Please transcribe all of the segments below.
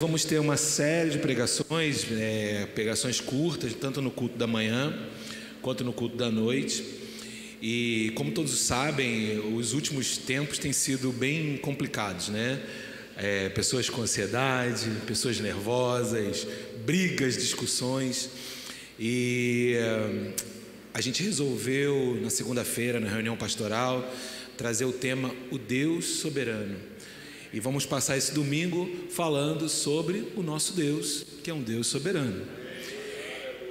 Vamos ter uma série de pregações, pregações curtas, tanto no culto da manhã quanto no culto da noite. E como todos sabem, os últimos tempos têm sido bem complicados, né? Pessoas com ansiedade, pessoas nervosas, brigas, discussões. E a gente resolveu, na segunda-feira, na reunião pastoral, trazer o tema O Deus Soberano. E vamos passar esse domingo falando sobre o nosso Deus, que é um Deus soberano.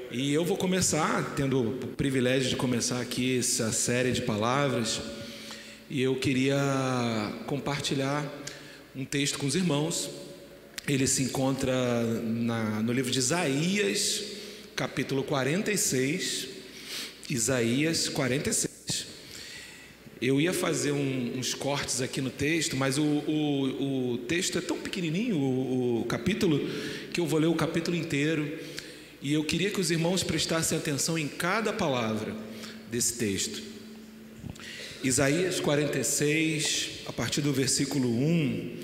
E eu vou começar, tendo o privilégio de começar aqui essa série de palavras, e eu queria compartilhar um texto com os irmãos. Ele se encontra no livro de Isaías, capítulo 46, Isaías 46. Eu ia fazer uns cortes aqui no texto, mas o texto é tão pequenininho, o capítulo, que eu vou ler o capítulo inteiro. E eu queria que os irmãos prestassem atenção em cada palavra desse texto. Isaías 46, a partir do versículo 1,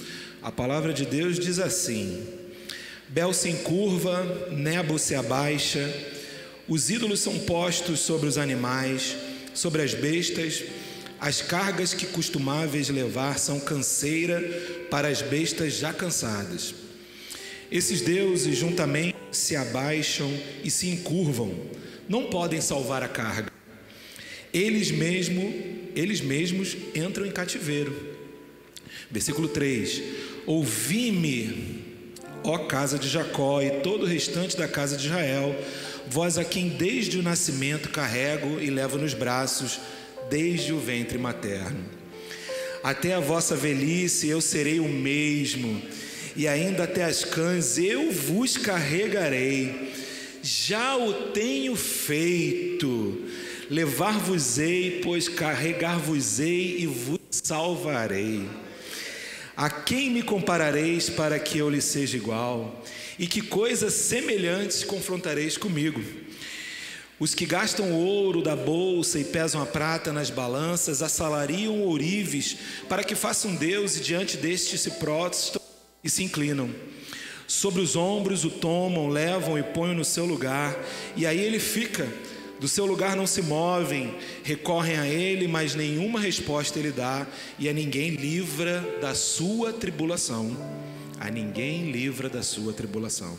a palavra de Deus diz assim: Bel se encurva, Nebo se abaixa, os ídolos são postos sobre os animais, sobre as bestas. As cargas que costumáveis levar são canseira para as bestas já cansadas. Esses deuses juntamente se abaixam e se encurvam, não podem salvar a carga. Eles mesmos entram em cativeiro. Versículo 3: Ouvi-me, ó casa de Jacó e todo o restante da casa de Israel, vós a quem desde o nascimento carrego e levo nos braços, desde o ventre materno. Até a vossa velhice eu serei o mesmo, e ainda até as cães eu vos carregarei. Já o tenho feito, levar-vos-ei, pois carregar-vos-ei e vos salvarei. A quem me comparareis para que eu lhe seja igual? E que coisas semelhantes confrontareis comigo? Os que gastam o ouro da bolsa e pesam a prata nas balanças, assalariam ourives para que façam Deus, e diante destes se prostam e se inclinam. Sobre os ombros o tomam, levam e põem no seu lugar, e aí ele fica. Do seu lugar não se movem, recorrem a ele, mas nenhuma resposta ele dá, e a ninguém livra da sua tribulação. A ninguém livra da sua tribulação.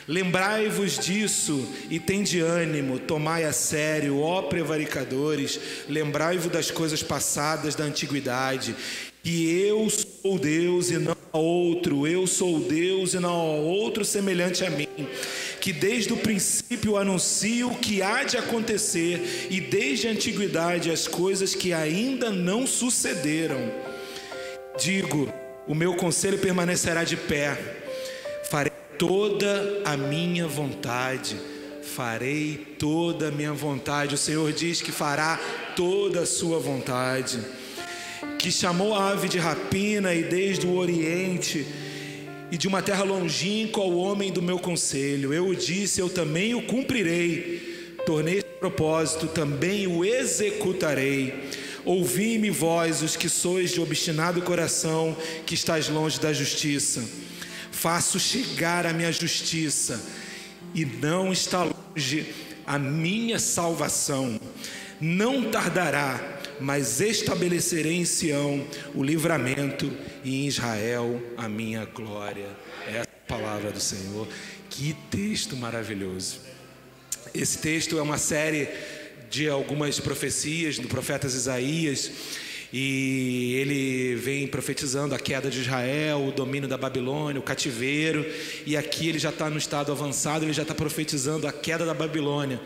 Lembrai-vos disso e tende ânimo, tomai a sério, ó prevaricadores, lembrai-vos das coisas passadas da antiguidade, que eu sou Deus e não há outro, eu sou Deus e não há outro semelhante a mim, que desde o princípio anuncio o que há de acontecer, e desde a antiguidade as coisas que ainda não sucederam. Digo, o meu conselho permanecerá de pé, farei toda a minha vontade, farei toda a minha vontade. O Senhor diz que fará toda a sua vontade, que chamou a ave de rapina e desde o oriente e de uma terra longínqua ao homem do meu conselho. Eu o disse, eu também o cumprirei, tornei esse propósito, também o executarei. Ouvi-me vós, os que sois de obstinado coração, que estáis longe da justiça. Faço chegar a minha justiça, e não está longe a minha salvação. Não tardará, mas estabelecerei em Sião o livramento, e em Israel a minha glória. Essa é a palavra do Senhor. Que texto maravilhoso. Esse texto é uma série de algumas profecias do profeta Isaías, e ele vem profetizando a queda de Israel, o domínio da Babilônia, o cativeiro, e aqui ele já está no estado avançado, ele já está profetizando a queda da Babilônia.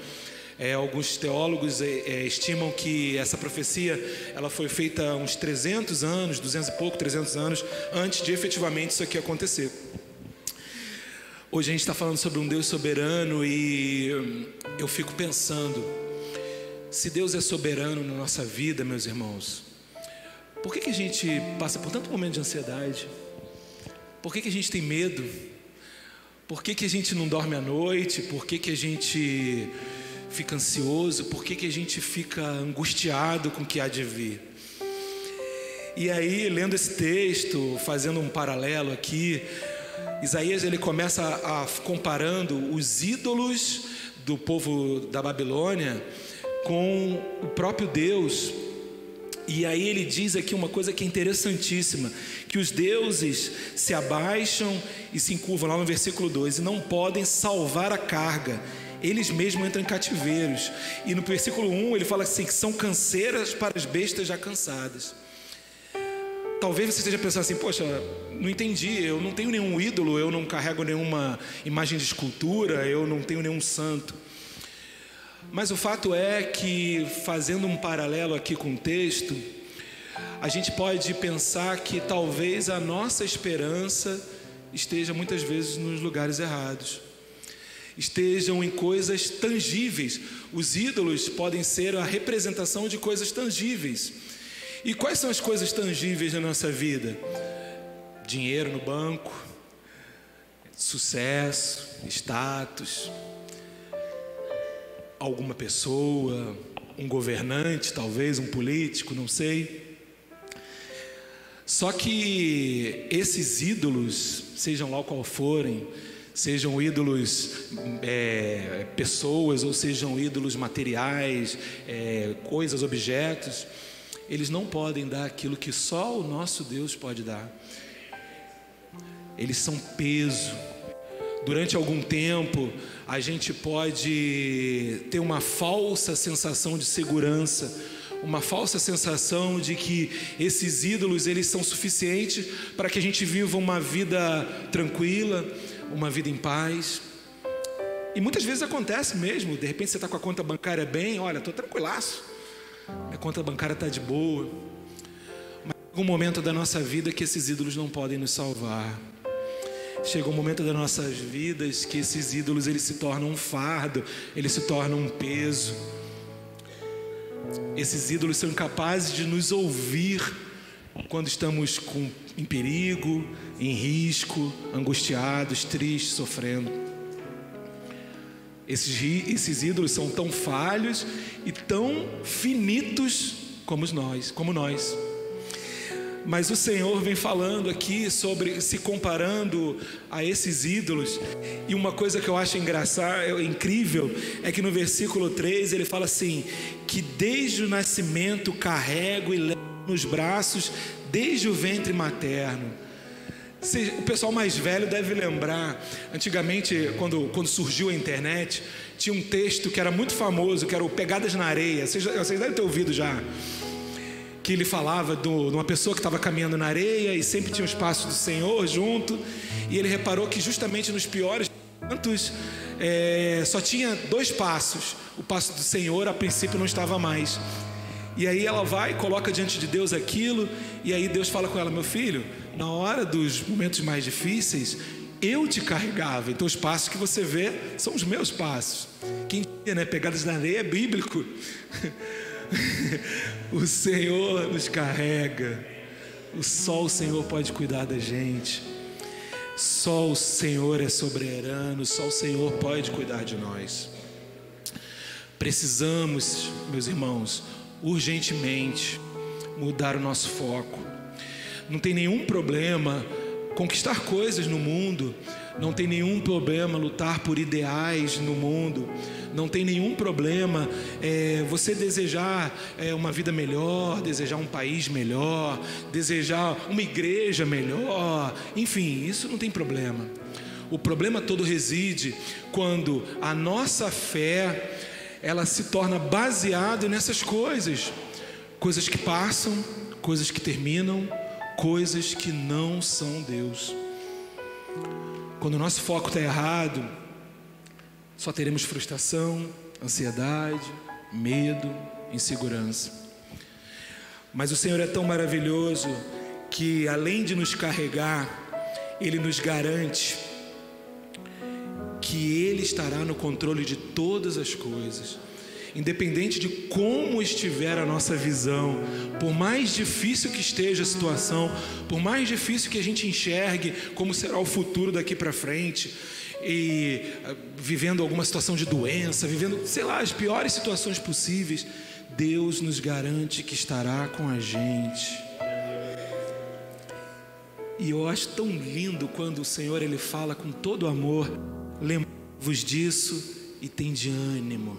Alguns teólogos estimam que essa profecia ela foi feita há uns 300 anos, 200 e pouco, 300 anos, antes de efetivamente isso aqui acontecer. Hoje a gente está falando sobre um Deus soberano, e eu fico pensando, se Deus é soberano na nossa vida, meus irmãos, por que a gente passa por tanto momento de ansiedade? Por que a gente tem medo? Por que a gente não dorme à noite? Por que a gente fica ansioso? Por que a gente fica angustiado com o que há de vir? E aí, lendo esse texto, fazendo um paralelo aqui, Isaías ele começa comparando os ídolos do povo da Babilônia com o próprio Deus. E aí ele diz aqui uma coisa que é interessantíssima, que os deuses se abaixam e se encurvam, lá no versículo 2, e não podem salvar a carga, eles mesmos entram em cativeiros. E no versículo 1 ele fala assim, que são canseiras para as bestas já cansadas. Talvez você esteja pensando assim, poxa, não entendi, eu não tenho nenhum ídolo, eu não carrego nenhuma imagem de escultura, eu não tenho nenhum santo. Mas o fato é que, fazendo um paralelo aqui com o texto, a gente pode pensar que talvez a nossa esperança esteja muitas vezes nos lugares errados, estejam em coisas tangíveis. Os ídolos podem ser a representação de coisas tangíveis. E quais são as coisas tangíveis na nossa vida? Dinheiro no banco, sucesso, status, alguma pessoa, um governante, talvez um político, não sei. Só que esses ídolos, sejam lá qual forem, sejam ídolos pessoas, ou sejam ídolos materiais, coisas, objetos, eles não podem dar aquilo que só o nosso Deus pode dar. Eles são peso. Durante algum tempo, a gente pode ter uma falsa sensação de segurança, uma falsa sensação de que esses ídolos, eles são suficientes para que a gente viva uma vida tranquila, uma vida em paz. E muitas vezes acontece mesmo, de repente você está com a conta bancária bem, olha, estou tranquilaço, minha conta bancária está de boa. Mas chega um momento da nossa vida que esses ídolos não podem nos salvar. Chega um momento das nossas vidas que esses ídolos, eles se tornam um fardo, eles se tornam um peso. Esses ídolos são incapazes de nos ouvir quando estamos em perigo, em risco, angustiados, tristes, sofrendo. Esses ídolos são tão falhos e tão finitos como nós. Mas o Senhor vem falando aqui sobre, se comparando a esses ídolos. E uma coisa que eu acho incrível, é que no versículo 3 ele fala assim, que desde o nascimento carrego e levo nos braços, desde o ventre materno. O pessoal mais velho deve lembrar, antigamente, quando surgiu a internet, tinha um texto que era muito famoso, que era o Pegadas na Areia. Vocês devem ter ouvido já. Que ele falava de uma pessoa que estava caminhando na areia e sempre tinha os passos do Senhor junto, e ele reparou que justamente nos piores momentos só tinha 2 passos, o passo do Senhor a princípio não estava mais. E aí ela vai e coloca diante de Deus aquilo, e aí Deus fala com ela, meu filho, na hora dos momentos mais difíceis eu te carregava, então os passos que você vê são os meus passos. Quem diria, né? Pegadas na areia é bíblico. O Senhor nos carrega. Só o Senhor pode cuidar da gente. Só o Senhor é soberano. Só o Senhor pode cuidar de nós. Precisamos, meus irmãos, urgentemente mudar o nosso foco. Não tem nenhum problema conquistar coisas no mundo, não tem nenhum problema lutar por ideais no mundo, não tem nenhum problema você desejar uma vida melhor, desejar um país melhor, desejar uma igreja melhor, enfim, isso não tem problema. O problema todo reside quando a nossa fé, ela se torna baseada nessas coisas que passam, coisas que terminam, coisas que não são Deus. Quando o nosso foco está errado, só teremos frustração, ansiedade, medo, insegurança. Mas o Senhor é tão maravilhoso que, além de nos carregar, Ele nos garante que Ele estará no controle de todas as coisas. Independente de como estiver a nossa visão, por mais difícil que esteja a situação, por mais difícil que a gente enxergue como será o futuro daqui para frente, e vivendo alguma situação de doença, vivendo, sei lá, as piores situações possíveis, Deus nos garante que estará com a gente. E eu acho tão lindo quando o Senhor ele fala com todo amor: lembrai-vos disso e tende ânimo.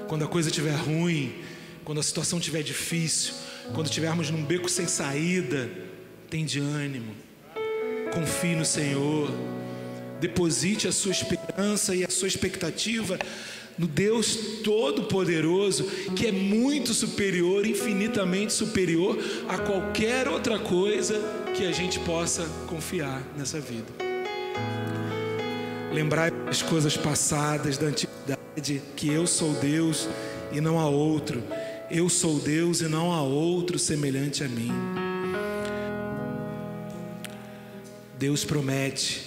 Quando a coisa estiver ruim, quando a situação estiver difícil, quando estivermos num beco sem saída, tende ânimo. Confie no Senhor. Deposite a sua esperança e a sua expectativa no Deus Todo-Poderoso, que é muito superior, infinitamente superior a qualquer outra coisa que a gente possa confiar nessa vida. Lembrai as coisas passadas da antiguidade, que eu sou Deus e não há outro. Eu sou Deus e não há outro semelhante a mim. Deus promete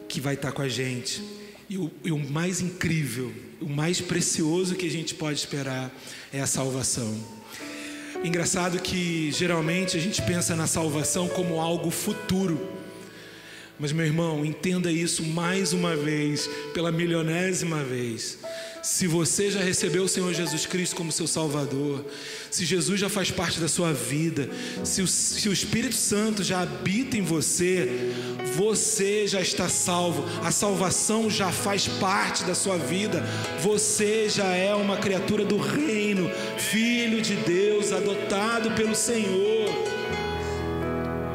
que vai estar com a gente. E o mais incrível, o mais precioso que a gente pode esperar é a salvação. Engraçado que geralmente a gente pensa na salvação como algo futuro. Mas, meu irmão, entenda isso mais uma vez, pela milionésima vez. Se você já recebeu o Senhor Jesus Cristo como seu Salvador, se Jesus já faz parte da sua vida, se o Espírito Santo já habita em você, você já está salvo. A salvação já faz parte da sua vida. Você já é uma criatura do reino, filho de Deus, adotado pelo Senhor.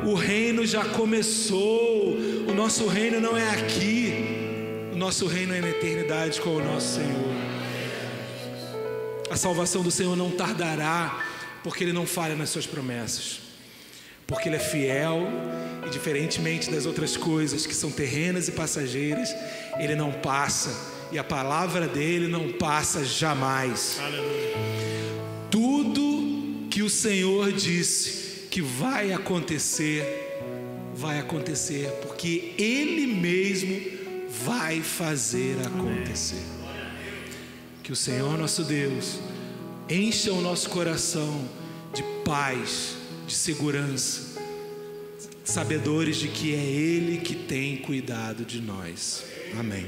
O reino já começou. O nosso reino não é aqui. O nosso reino é na eternidade com o nosso Senhor. A salvação do Senhor não tardará, porque Ele não falha nas suas promessas. Porque Ele é fiel e, diferentemente das outras coisas que são terrenas e passageiras, Ele não passa. E a palavra dEle não passa jamais. Aleluia. Tudo que o Senhor disse que vai acontecer, porque Ele mesmo vai fazer acontecer. Que o Senhor nosso Deus encha o nosso coração de paz, de segurança, sabedores de que é Ele que tem cuidado de nós. Amém.